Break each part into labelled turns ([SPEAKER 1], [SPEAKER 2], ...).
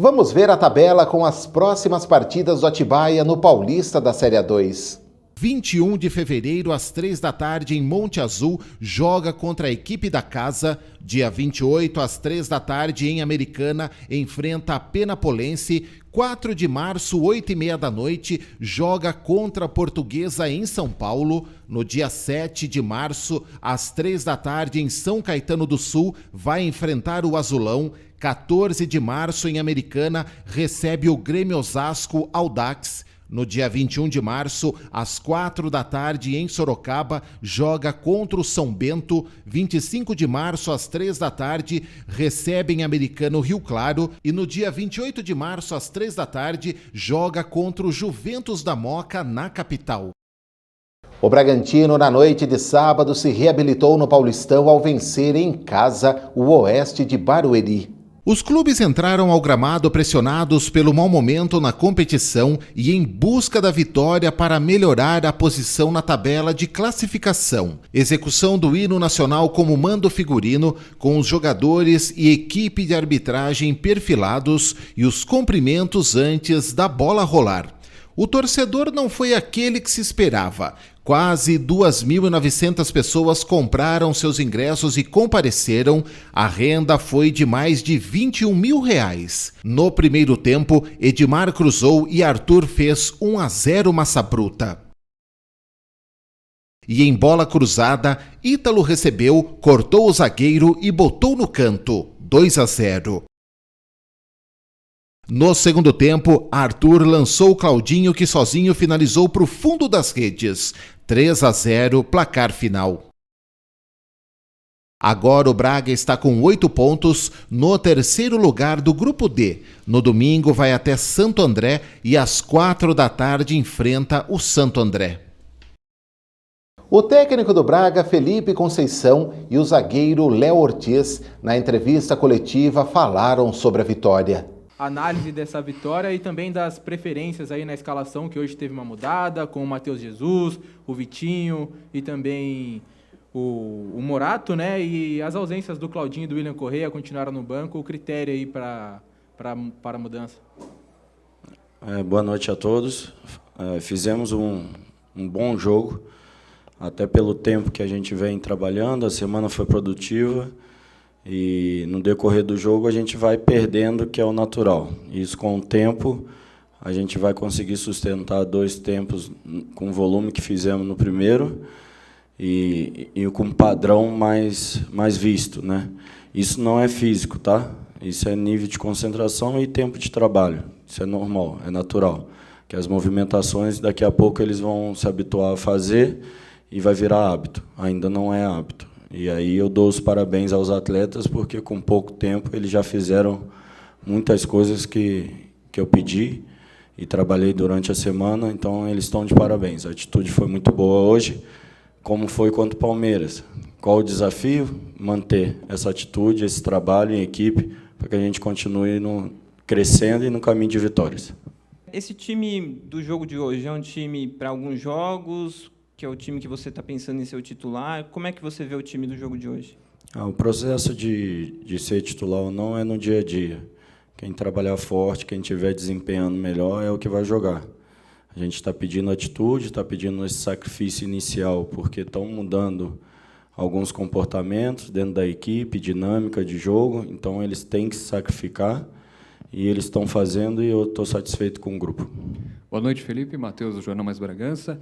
[SPEAKER 1] Vamos ver a tabela com as próximas partidas do Atibaia no Paulista da Série A2.
[SPEAKER 2] 21 de fevereiro, às 3 da tarde, em Monte Azul, joga contra a equipe da casa. Dia 28, às 3 da tarde, em Americana, enfrenta a Penapolense. 4 de março, 8h30 da noite, joga contra a Portuguesa em São Paulo. No dia 7 de março, às 3 da tarde, em São Caetano do Sul, vai enfrentar o Azulão. 14 de março, em Americana, recebe o Grêmio Osasco Audax. No dia 21 de março, às 4 da tarde, em Sorocaba, joga contra o São Bento. 25 de março, às 3 da tarde, recebe em Americano Rio Claro. E no dia 28 de março, às 3 da tarde, joga contra o Juventus da Moca, na capital.
[SPEAKER 1] O Bragantino, na noite de sábado, se reabilitou no Paulistão ao vencer em casa o Oeste de Barueri.
[SPEAKER 2] Os clubes entraram ao gramado pressionados pelo mau momento na competição e em busca da vitória para melhorar a posição na tabela de classificação. Execução do hino nacional como mando figurino, com os jogadores e equipe de arbitragem perfilados e os cumprimentos antes da bola rolar. O torcedor não foi aquele que se esperava. Quase 2.900 pessoas compraram seus ingressos e compareceram. A renda foi de mais de R$21 mil. No primeiro tempo, Edmar cruzou e Arthur fez 1-0 massa bruta. E em bola cruzada, Ítalo recebeu, cortou o zagueiro e botou no canto, 2-0. No segundo tempo, Arthur lançou Claudinho, que sozinho finalizou para o fundo das redes. 3-0, placar final. Agora o Braga está com 8 pontos no terceiro lugar do Grupo D. No domingo vai até Santo André e às 4 da tarde enfrenta o Santo André.
[SPEAKER 1] O técnico do Braga, Felipe Conceição, e o zagueiro Léo Ortiz, na entrevista coletiva, falaram sobre a vitória.
[SPEAKER 3] Análise dessa vitória e também das preferências aí na escalação, que hoje teve uma mudada, com o Matheus Jesus, o Vitinho e também o Morato, né? E as ausências do Claudinho e do William Correia continuaram no banco. O critério aí para a mudança.
[SPEAKER 4] Boa noite a todos. Fizemos um bom jogo, até pelo tempo que a gente vem trabalhando. A semana foi produtiva. E no decorrer do jogo a gente vai perdendo, que é o natural. Isso, com o tempo, a gente vai conseguir sustentar 2 tempos com o volume que fizemos no primeiro e com um padrão mais visto, né? Isso não é físico, tá? Isso é nível de concentração e tempo de trabalho. Isso é normal, é natural. Que as movimentações, daqui a pouco, eles vão se habituar a fazer e vai virar hábito. Ainda não é hábito. E aí eu dou os parabéns aos atletas, porque com pouco tempo eles já fizeram muitas coisas que eu pedi e trabalhei durante a semana, então eles estão de parabéns. A atitude foi muito boa hoje, como foi contra o Palmeiras. Qual o desafio? Manter essa atitude, esse trabalho em equipe, para que a gente continue crescendo e no caminho de vitórias.
[SPEAKER 5] Esse time do jogo de hoje é um time para alguns jogos, que é o time que você está pensando em ser o titular? Como é que você vê o time do jogo de hoje?
[SPEAKER 4] O processo de ser titular ou não é no dia a dia. Quem trabalhar forte, quem estiver desempenhando melhor, é o que vai jogar. A gente está pedindo atitude, está pedindo esse sacrifício inicial, porque estão mudando alguns comportamentos dentro da equipe, dinâmica de jogo, então eles têm que se sacrificar, e eles estão fazendo, e eu estou satisfeito com o grupo.
[SPEAKER 6] Boa noite, Felipe. Matheus, do Jornal Mais Bragança.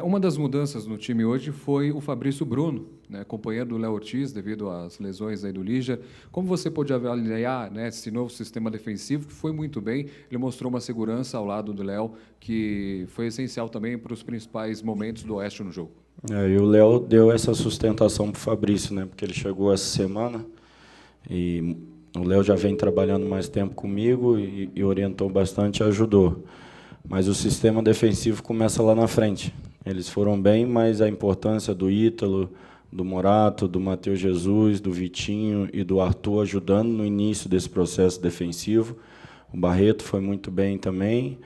[SPEAKER 6] Uma das mudanças no time hoje foi o Fabrício Bruno, né, companheiro do Léo Ortiz, devido às lesões aí do Lígia. Como você pode avaliar, né, esse novo sistema defensivo, que foi muito bem? Ele mostrou uma segurança ao lado do Léo, que foi essencial também para os principais momentos do Oeste no jogo.
[SPEAKER 4] E o Léo deu essa sustentação para o Fabrício, né, porque ele chegou essa semana e o Léo já vem trabalhando mais tempo comigo e orientou bastante e ajudou. Mas o sistema defensivo começa lá na frente. Eles foram bem, mas a importância do Ítalo, do Morato, do Matheus Jesus, do Vitinho e do Arthur ajudando no início desse processo defensivo. O Barreto foi muito bem também.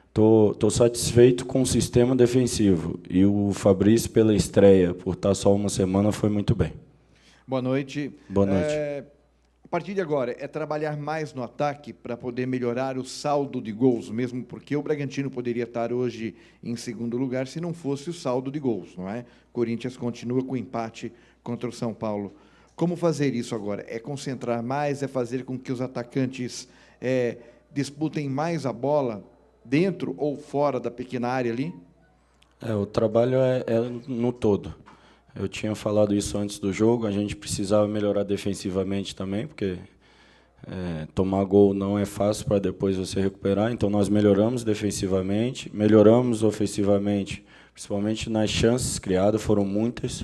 [SPEAKER 4] Estou satisfeito com o sistema defensivo. E o Fabrício, pela estreia, por estar só uma semana, foi muito bem.
[SPEAKER 7] Boa noite.
[SPEAKER 4] Boa noite.
[SPEAKER 7] partir de agora, é trabalhar mais no ataque para poder melhorar o saldo de gols, mesmo porque o Bragantino poderia estar hoje em segundo lugar se não fosse o saldo de gols, não é? Corinthians continua com empate contra o São Paulo. Como fazer isso agora? É concentrar mais, é fazer com que os atacantes disputem mais a bola dentro ou fora da pequena área ali?
[SPEAKER 4] O trabalho é no todo. Eu tinha falado isso antes do jogo, a gente precisava melhorar defensivamente também, porque tomar gol não é fácil para depois você recuperar, então nós melhoramos defensivamente, melhoramos ofensivamente, principalmente nas chances criadas, foram muitas,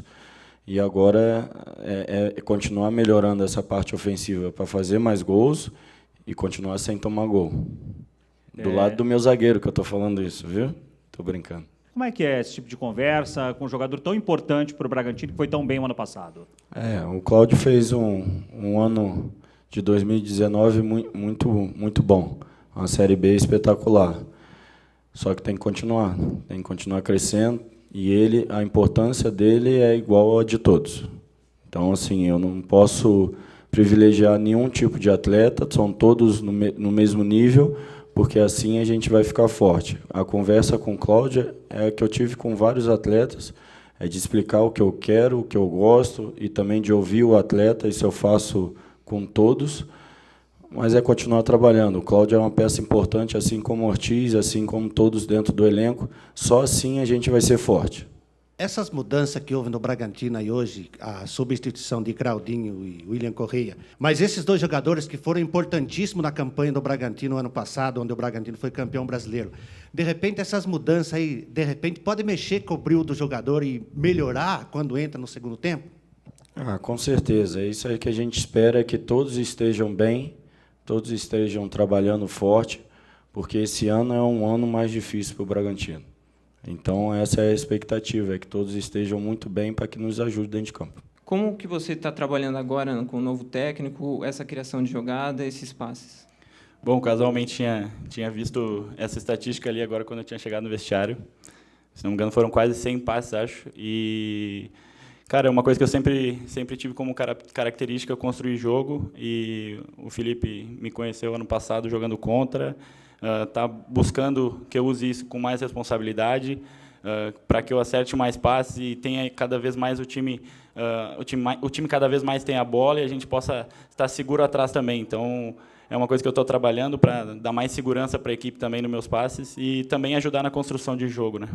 [SPEAKER 4] e agora é continuar melhorando essa parte ofensiva para fazer mais gols e continuar sem tomar gol. Do lado do meu zagueiro que eu estou falando isso, viu? Estou brincando.
[SPEAKER 8] Como é que é esse tipo de conversa com um jogador tão importante para o Bragantino, que foi tão bem o ano passado?
[SPEAKER 4] O Cláudio fez um ano de 2019 muito bom. Uma Série B espetacular. Só que tem que continuar crescendo. E a importância dele é igual a de todos. Então, assim, eu não posso privilegiar nenhum tipo de atleta, são todos no mesmo nível, porque assim a gente vai ficar forte. A conversa com o Cláudio é a que eu tive com vários atletas, é de explicar o que eu quero, o que eu gosto, e também de ouvir o atleta, isso eu faço com todos, mas é continuar trabalhando. O Cláudio é uma peça importante, assim como o Ortiz, assim como todos dentro do elenco, só assim a gente vai ser forte.
[SPEAKER 9] Essas mudanças que houve no Bragantino aí hoje, a substituição de Claudinho e William Correia, mas esses dois jogadores que foram importantíssimos na campanha do Bragantino ano passado, onde o Bragantino foi campeão brasileiro, de repente essas mudanças aí, pode mexer com o brilho do jogador e melhorar quando entra no segundo tempo?
[SPEAKER 4] Com certeza, é isso aí que a gente espera, que todos estejam bem, todos estejam trabalhando forte, porque esse ano é um ano mais difícil para o Bragantino. Então, essa é a expectativa, é que todos estejam muito bem para que nos ajude dentro de campo.
[SPEAKER 5] Como que você está trabalhando agora com o novo técnico, essa criação de jogada, esses passes?
[SPEAKER 10] Bom, casualmente tinha visto essa estatística ali agora quando eu tinha chegado no vestiário. Se não me engano, foram quase 100 passes, acho. E, cara, é uma coisa que eu sempre tive como característica construir jogo. E o Felipe me conheceu ano passado jogando contra. Está buscando que eu use isso com mais responsabilidade, para que eu acerte mais passes e tenha cada vez mais o time cada vez mais tenha a bola e a gente possa estar seguro atrás também. Então, é uma coisa que eu estou trabalhando para dar mais segurança para a equipe também nos meus passes e também ajudar na construção de jogo, né?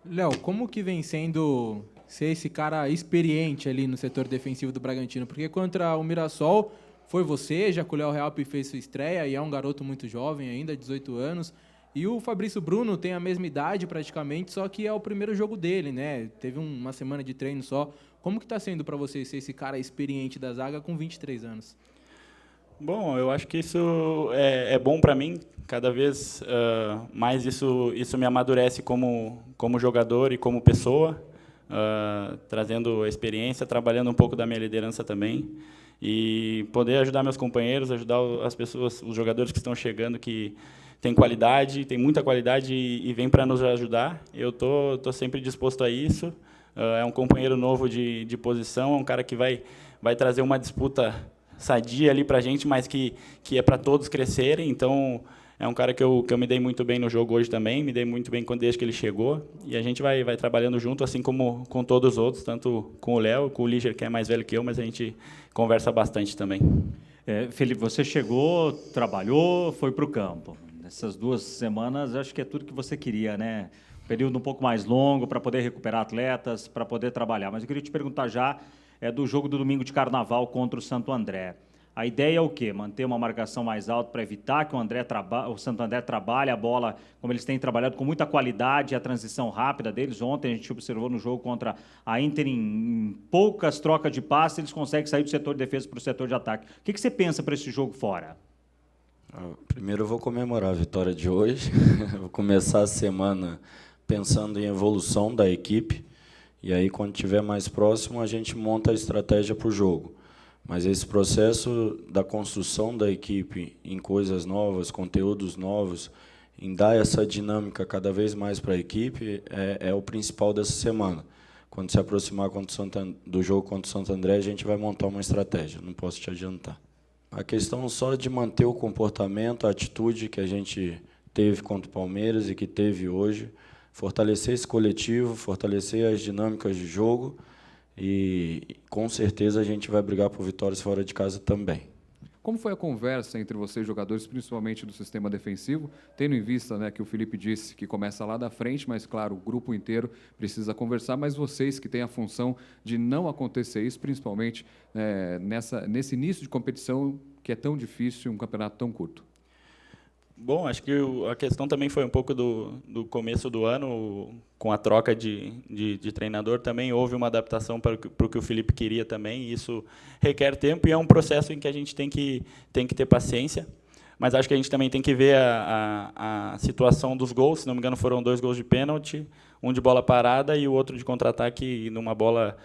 [SPEAKER 3] Léo, como que vem sendo ser esse cara experiente ali no setor defensivo do Bragantino? Porque contra o Mirassol foi você, já que o Léo Realpe fez sua estreia e é um garoto muito jovem ainda, 18 anos. E o Fabrício Bruno tem a mesma idade praticamente, só que é o primeiro jogo dele, né? Teve uma semana de treino só. Como que está sendo para você ser esse cara experiente da zaga com 23 anos?
[SPEAKER 10] Bom, eu acho que isso é bom para mim. Cada vez mais isso me amadurece como jogador e como pessoa, trazendo a experiência, trabalhando um pouco da minha liderança também. E poder ajudar meus companheiros, ajudar as pessoas, os jogadores que estão chegando, que têm qualidade, tem muita qualidade e vem para nos ajudar. Eu tô sempre disposto a isso. É um companheiro novo de posição, é um cara que vai trazer uma disputa sadia ali para a gente, mas que é para todos crescerem. Então, é um cara que eu me dei muito bem no jogo hoje também, me dei muito bem desde que ele chegou. E a gente vai trabalhando junto, assim como com todos os outros, tanto com o Léo, com o Líger, que é mais velho que eu, mas a gente conversa bastante também.
[SPEAKER 8] Felipe, você chegou, trabalhou, foi para o campo. Nessas 2 semanas, acho que é tudo que você queria, né? Um período um pouco mais longo para poder recuperar atletas, para poder trabalhar. Mas eu queria te perguntar já do jogo do domingo de Carnaval contra o Santo André. A ideia é o quê? Manter uma marcação mais alta para evitar que o Santo André trabalhe a bola como eles têm trabalhado, com muita qualidade, a transição rápida deles. Ontem a gente observou no jogo contra a Inter, em poucas trocas de passe, eles conseguem sair do setor de defesa para o setor de ataque. O que você pensa para esse jogo fora?
[SPEAKER 4] Primeiro eu vou comemorar a vitória de hoje. Vou começar a semana pensando em evolução da equipe. E aí, quando estiver mais próximo, a gente monta a estratégia para o jogo. Mas esse processo da construção da equipe em coisas novas, conteúdos novos, em dar essa dinâmica cada vez mais para a equipe, é o principal dessa semana. Quando se aproximar do jogo contra o Santo André, a gente vai montar uma estratégia, não posso te adiantar. A questão só de manter o comportamento, a atitude que a gente teve contra o Palmeiras e que teve hoje, fortalecer esse coletivo, fortalecer as dinâmicas de jogo e, com certeza, a gente vai brigar por vitórias fora de casa também.
[SPEAKER 6] Como foi a conversa entre vocês, jogadores, principalmente do sistema defensivo, tendo em vista, né, que o Felipe disse que começa lá da frente, mas, claro, o grupo inteiro precisa conversar, mas vocês que têm a função de não acontecer isso, principalmente nesse início de competição que é tão difícil, um campeonato tão curto?
[SPEAKER 10] Bom, acho que a questão também foi um pouco do começo do ano, com a troca de treinador, também houve uma adaptação para o que o Felipe queria também, e isso requer tempo e é um processo em que a gente tem que ter paciência, mas acho que a gente também tem que ver a situação dos gols. Se não me engano, foram 2 gols de pênalti, um de bola parada e o outro de contra-ataque numa bola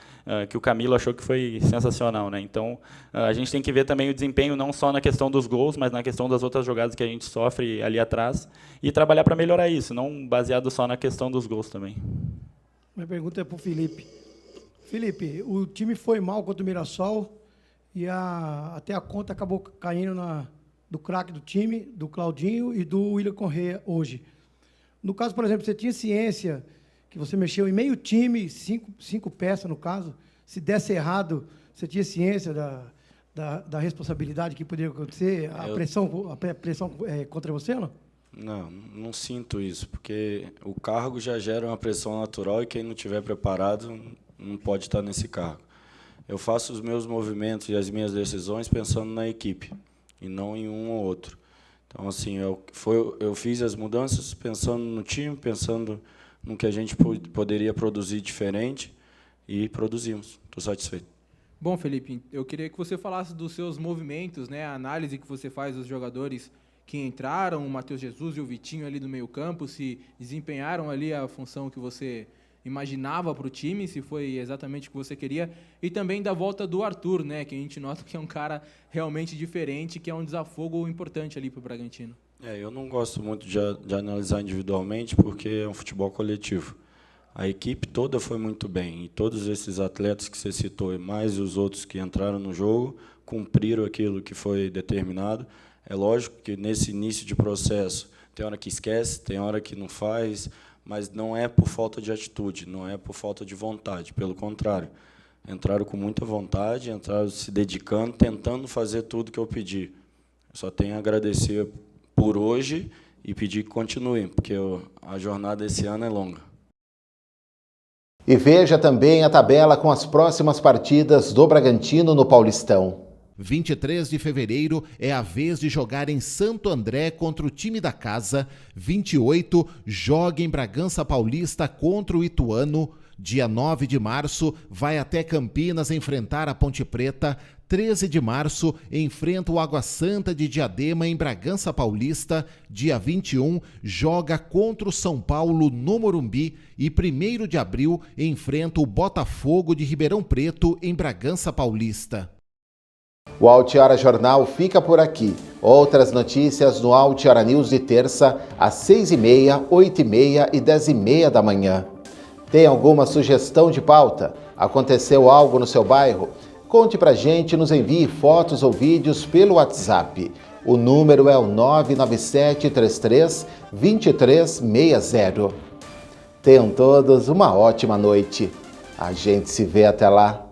[SPEAKER 10] que o Camilo achou que foi sensacional, né? Então, a gente tem que ver também o desempenho não só na questão dos gols, mas na questão das outras jogadas que a gente sofre ali atrás e trabalhar para melhorar isso, não baseado só na questão dos gols também.
[SPEAKER 11] Minha pergunta é para o Felipe. Felipe, o time foi mal contra o Mirassol e até a conta acabou caindo do craque do time, do Claudinho e do William Correa hoje. No caso, por exemplo, você tinha ciência que você mexeu em meio time, cinco peças no caso, se desse errado, você tinha ciência da responsabilidade que poderia acontecer, a pressão contra você, não?
[SPEAKER 4] Não sinto isso, porque o cargo já gera uma pressão natural e quem não estiver preparado não pode estar nesse cargo. Eu faço os meus movimentos e as minhas decisões pensando na equipe e não em um ou outro. Então, assim, eu fiz as mudanças pensando no time, pensando no que a gente poderia produzir diferente e produzimos. Estou satisfeito.
[SPEAKER 3] Bom, Felipe, eu queria que você falasse dos seus movimentos, né, a análise que você faz dos jogadores que entraram, o Matheus Jesus e o Vitinho ali do meio-campo, se desempenharam ali a função que você imaginava para o time, se foi exatamente o que você queria, e também da volta do Arthur, né, que a gente nota que é um cara realmente diferente, que é um desafogo importante ali para o Bragantino.
[SPEAKER 4] Eu não gosto muito de analisar individualmente, porque é um futebol coletivo. A equipe toda foi muito bem, e todos esses atletas que você citou, e mais os outros que entraram no jogo, cumpriram aquilo que foi determinado. É lógico que nesse início de processo, tem hora que esquece, tem hora que não faz, mas não é por falta de atitude, não é por falta de vontade, pelo contrário. Entraram com muita vontade, entraram se dedicando, tentando fazer tudo que eu pedi. Eu só tenho a agradecer por hoje e pedir que continuem, porque a jornada esse ano é longa.
[SPEAKER 1] E veja também a tabela com as próximas partidas do Bragantino no Paulistão.
[SPEAKER 2] 23 de fevereiro é a vez de jogar em Santo André contra o time da casa. 28, joga em Bragança Paulista contra o Ituano. Dia 9 de março, vai até Campinas enfrentar a Ponte Preta. 13 de março, enfrenta o Água Santa de Diadema em Bragança Paulista. Dia 21, joga contra o São Paulo no Morumbi. E 1º de abril, enfrenta o Botafogo de Ribeirão Preto em Bragança Paulista.
[SPEAKER 1] O Altiora Jornal fica por aqui. Outras notícias no Altiora News de terça, às 6h30, 8h30 e 10h30 da manhã. Tem alguma sugestão de pauta? Aconteceu algo no seu bairro? Conte pra gente, nos envie fotos ou vídeos pelo WhatsApp. O número é o 99733-2360. Tenham todos uma ótima noite. A gente se vê até lá.